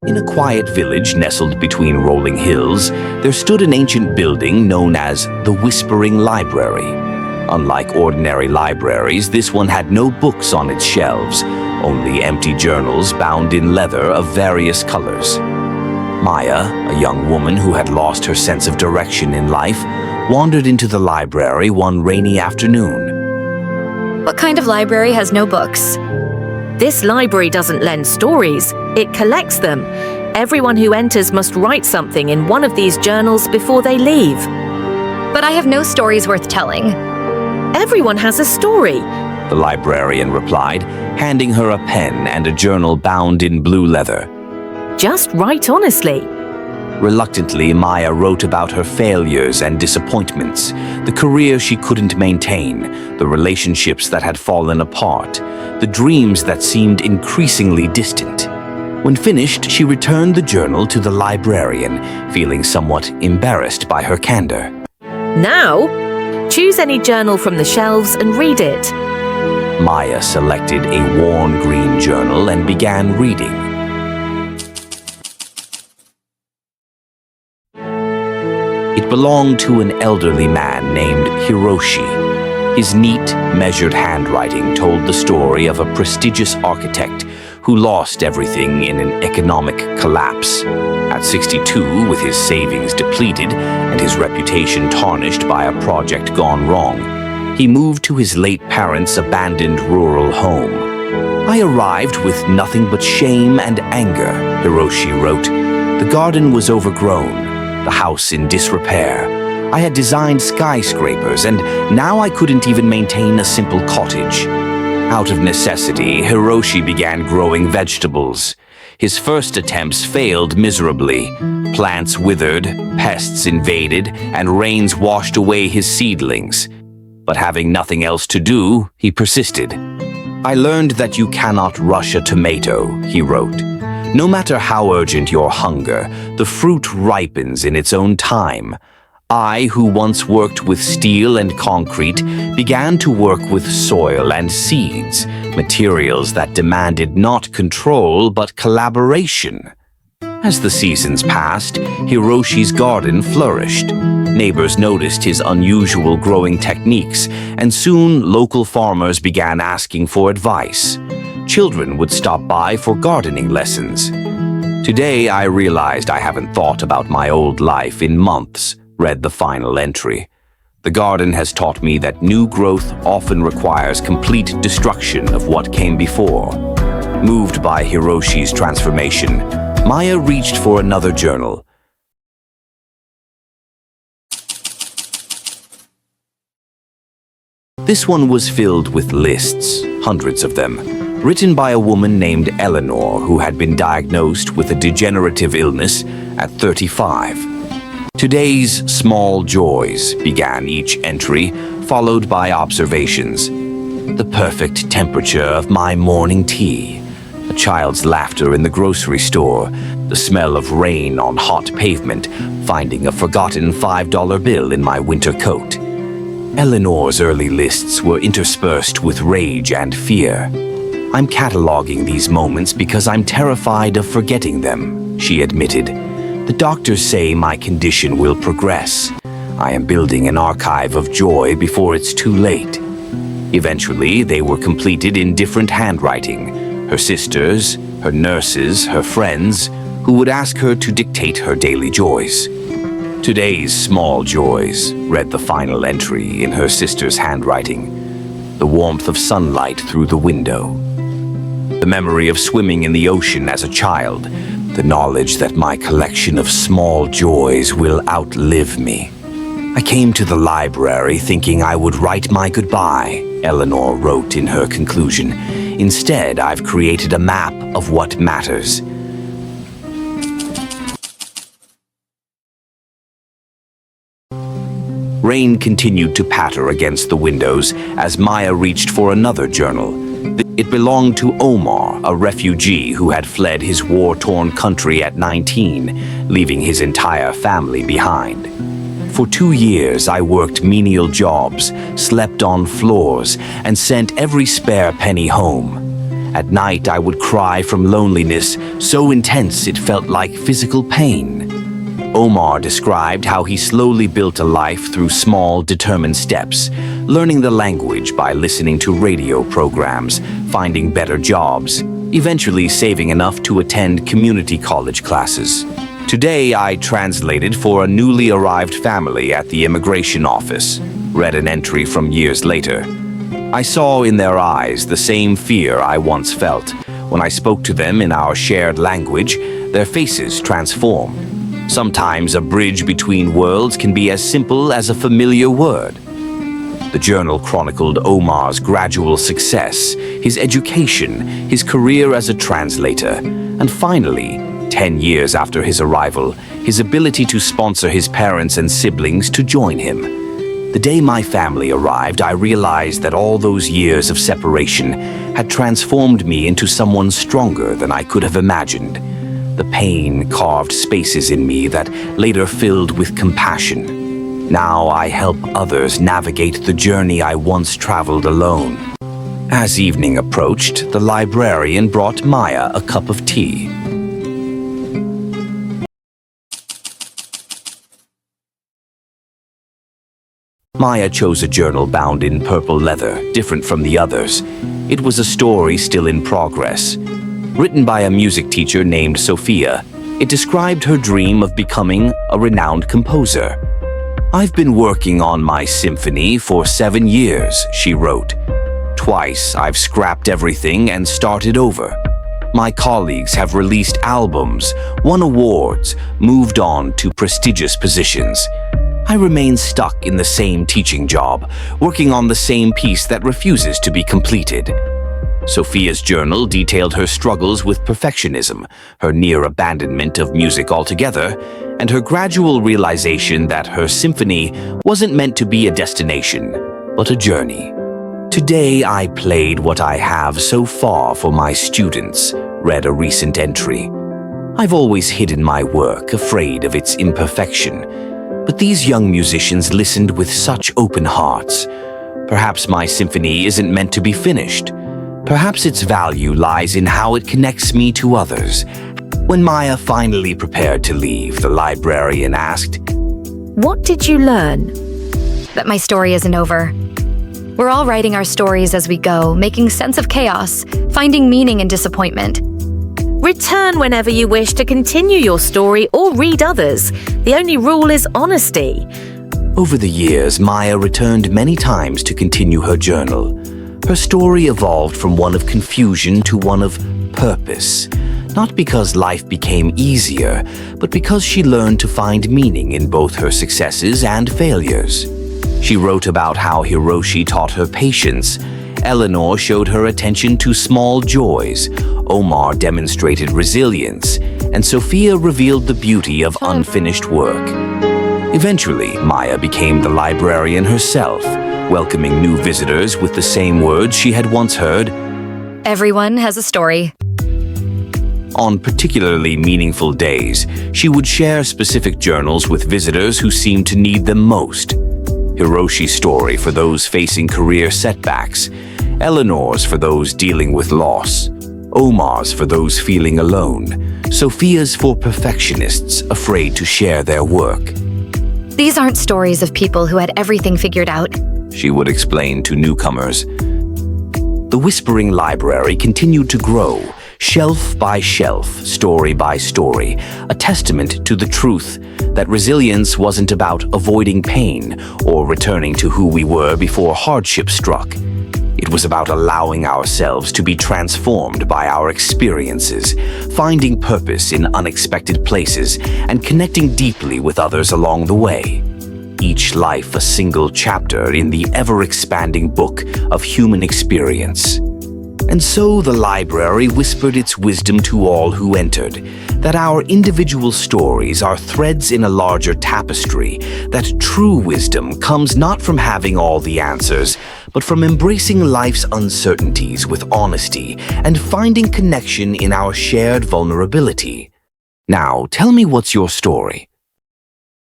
In a quiet village nestled between rolling hills, there stood an ancient building known as the Whispering Library. Unlike ordinary libraries, this one had no books on its shelves, only empty journals bound in leather of various colors. Maya, a young woman who had lost her sense of direction in life, wandered into the library one rainy afternoon. What kind of library has no books? This library doesn't lend stories, it collects them. Everyone who enters must write something in one of these journals before they leave. But I have no stories worth telling. Everyone has a story, the librarian replied, handing her a pen and a journal bound in blue leather. Just write honestly. Reluctantly, Maya wrote about her failures and disappointments, the career she couldn't maintain, the relationships that had fallen apart, the dreams that seemed increasingly distant. When finished, she returned the journal to the librarian, feeling somewhat embarrassed by her candor. Now, choose any journal from the shelves and read it. Maya selected a worn green journal and began reading. It belonged to an elderly man named Hiroshi. His neat, measured handwriting told the story of a prestigious architect who lost everything in an economic collapse. At 62, with his savings depleted and his reputation tarnished by a project gone wrong, he moved to his late parents' abandoned rural home. "I arrived with nothing but shame and anger," Hiroshi wrote. "The garden was overgrown, the house in disrepair. I had designed skyscrapers, and now I couldn't even maintain a simple cottage." Out of necessity, Hiroshi began growing vegetables. His first attempts failed miserably. Plants withered, pests invaded, and rains washed away his seedlings. But having nothing else to do, he persisted. "I learned that you cannot rush a tomato," he wrote. "No matter how urgent your hunger, the fruit ripens in its own time. I, who once worked with steel and concrete, began to work with soil and seeds, materials that demanded not control but collaboration." As the seasons passed, Hiroshi's garden flourished. Neighbors noticed his unusual growing techniques, and soon local farmers began asking for advice. Children would stop by for gardening lessons. "Today I realized I haven't thought about my old life in months," read the final entry. "The garden has taught me that new growth often requires complete destruction of what came before." Moved by Hiroshi's transformation, Maya reached for another journal. This one was filled with lists, hundreds of them, written by a woman named Eleanor who had been diagnosed with a degenerative illness at 35. "Today's small joys," began each entry, followed by observations. "The perfect temperature of my morning tea, a child's laughter in the grocery store, the smell of rain on hot pavement, finding a forgotten $5 bill in my winter coat." Eleanor's early lists were interspersed with rage and fear. "I'm cataloging these moments because I'm terrified of forgetting them," she admitted. "The doctors say my condition will progress. I am building an archive of joy before it's too late." Eventually, they were completed in different handwriting. Her sisters, her nurses, her friends, who would ask her to dictate her daily joys. "Today's small joys," read the final entry in her sister's handwriting. "The warmth of sunlight through the window. The memory of swimming in the ocean as a child. The knowledge that my collection of small joys will outlive me. I came to the library thinking I would write my goodbye," Eleanor wrote in her conclusion. "Instead, I've created a map of what matters." Rain continued to patter against the windows as Maya reached for another journal. It belonged to Omar, a refugee who had fled his war-torn country at 19, leaving his entire family behind. "For 2 years, I worked menial jobs, slept on floors, and sent every spare penny home. At night, I would cry from loneliness, so intense it felt like physical pain. Omar described how he slowly built a life through small, determined steps, learning the language by listening to radio programs, finding better jobs, eventually saving enough to attend community college classes. Today, I translated for a newly arrived family at the immigration office, read an entry from years later. I saw in their eyes the same fear I once felt. When I spoke to them in our shared language, their faces transformed. Sometimes a bridge between worlds can be as simple as a familiar word. The journal chronicled Omar's gradual success, his education, his career as a translator, and finally, 10 years after his arrival, his ability to sponsor his parents and siblings to join him. The day my family arrived, I realized that all those years of separation had transformed me into someone stronger than I could have imagined. The pain carved spaces in me that later filled with compassion. Now I help others navigate the journey I once traveled alone. As evening approached, the librarian brought Maya a cup of tea. Maya chose a journal bound in purple leather, different from the others. It was a story still in progress. Written by a music teacher named Sophia, it described her dream of becoming a renowned composer. "I've been working on my symphony for 7 years," she wrote. "Twice I've scrapped everything and started over. My colleagues have released albums, won awards, moved on to prestigious positions. I remain stuck in the same teaching job, working on the same piece that refuses to be completed." Sophia's journal detailed her struggles with perfectionism, her near abandonment of music altogether, and her gradual realization that her symphony wasn't meant to be a destination, but a journey. "Today I played what I have so far for my students," read a recent entry. "I've always hidden my work, afraid of its imperfection. But these young musicians listened with such open hearts. Perhaps my symphony isn't meant to be finished. Perhaps its value lies in how it connects me to others." When Maya finally prepared to leave, the librarian asked, What did you learn? That my story isn't over. We're all writing our stories as we go, making sense of chaos, finding meaning in disappointment. Return whenever you wish to continue your story or read others. The only rule is honesty. Over the years, Maya returned many times to continue her journal. Her story evolved from one of confusion to one of purpose. Not because life became easier, but because she learned to find meaning in both her successes and failures. She wrote about how Hiroshi taught her patience. Eleanor showed her attention to small joys. Omar demonstrated resilience, and Sophia revealed the beauty of unfinished work. Eventually, Maya became the librarian herself, welcoming new visitors with the same words she had once heard. Everyone has a story. On particularly meaningful days, she would share specific journals with visitors who seemed to need them most. Hiroshi's story for those facing career setbacks, Eleanor's for those dealing with loss, Omar's for those feeling alone, Sophia's for perfectionists afraid to share their work. These aren't stories of people who had everything figured out. She would explain to newcomers. The whispering library continued to grow, shelf by shelf, story by story, a testament to the truth that resilience wasn't about avoiding pain or returning to who we were before hardship struck. It was about allowing ourselves to be transformed by our experiences, finding purpose in unexpected places, and connecting deeply with others along the way. Each life a single chapter in the ever-expanding book of human experience. And so the library whispered its wisdom to all who entered, that our individual stories are threads in a larger tapestry, that true wisdom comes not from having all the answers, but from embracing life's uncertainties with honesty and finding connection in our shared vulnerability. Now, tell me what's your story.